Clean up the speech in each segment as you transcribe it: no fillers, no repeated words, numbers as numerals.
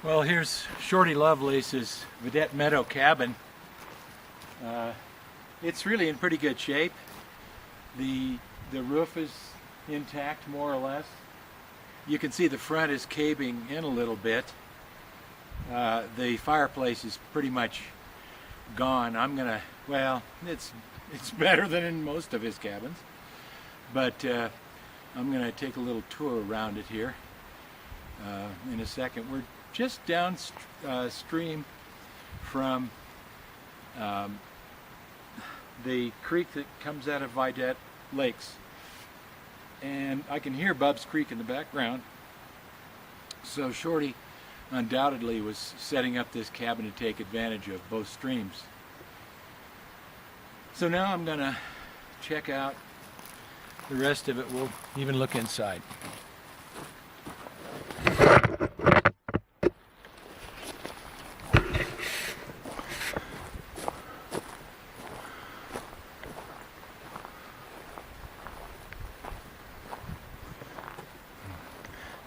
Well, here's Shorty Lovelace's Vidette Meadow cabin. It's really in pretty good shape. The roof is intact, more or less. You can see the front is caving in a little bit. The fireplace is pretty much gone. Well, it's better than in most of his cabins, but I'm gonna take a little tour around it here in a second. We're just downstream from the creek that comes out of Vidette Lakes, and I can hear Bub's Creek in the background. So Shorty undoubtedly was setting up this cabin to take advantage of both streams. So now I'm gonna check out the rest of it. We'll even look inside.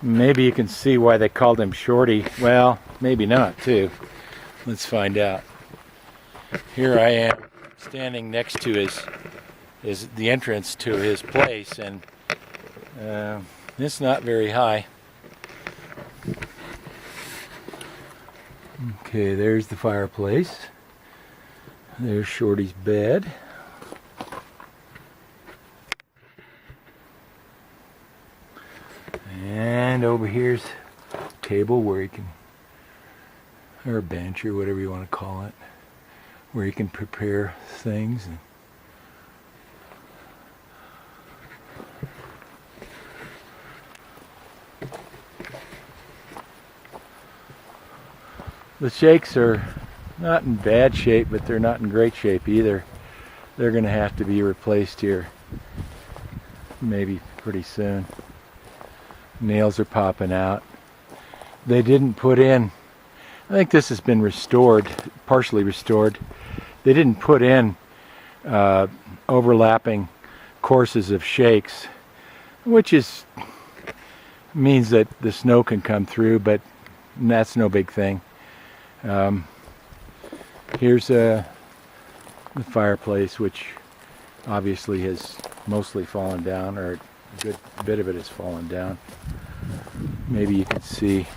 Maybe you can see why they called him Shorty. Well, maybe not too. Let's find out. Here I am standing next to the entrance to his place, and it's not very high. Okay, there's the fireplace. There's Shorty's bed. And over here's a table where you can, or a bench or whatever you want to call it, where you can prepare things. The shakes are not in bad shape, but they're not in great shape either. They're going to have to be replaced here maybe pretty soon. Nails are popping out. They didn't put in, I think this has been restored, partially restored. They didn't put in overlapping courses of shakes, which means that the snow can come through, but that's no big thing. Here's the fireplace, which obviously has mostly fallen down, or a good bit of it has fallen down. Maybe you can see,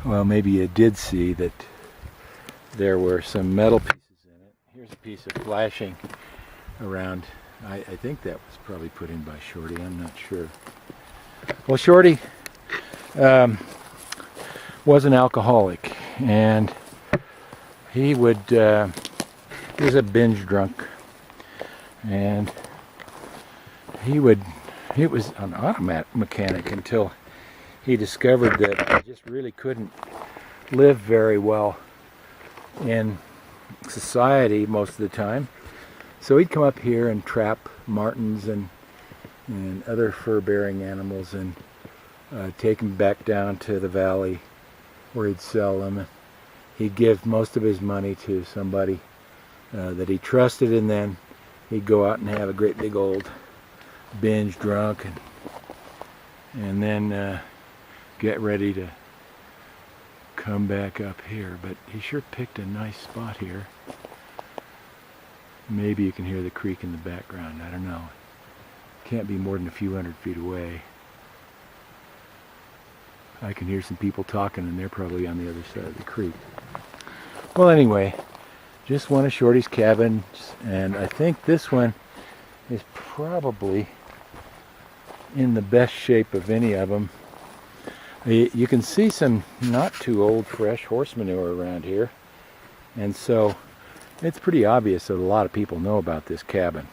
well, maybe you did see that there were some metal pieces in it. Here's a piece of flashing around. I think that was probably put in by Shorty, I'm not sure. Well, Shorty was an alcoholic, and he was a binge drunk, and he was an automatic mechanic until he discovered that he just really couldn't live very well in society most of the time. So he'd come up here and trap martens and other fur-bearing animals and take them back down to the valley where he'd sell them. He'd give most of his money to somebody that he trusted, and then he'd go out and have a great big old binge drunk, and then get ready to come back up here. But he sure picked a nice spot here. Maybe you can hear the creek in the background, I don't know. Can't be more than a few hundred feet away. I can hear some people talking, and they're probably on the other side of the creek. Well, anyway, just one of Shorty's cabins, and I think this one is probably in the best shape of any of them. You can see some not too old fresh horse manure around here, and so it's pretty obvious that a lot of people know about this cabin.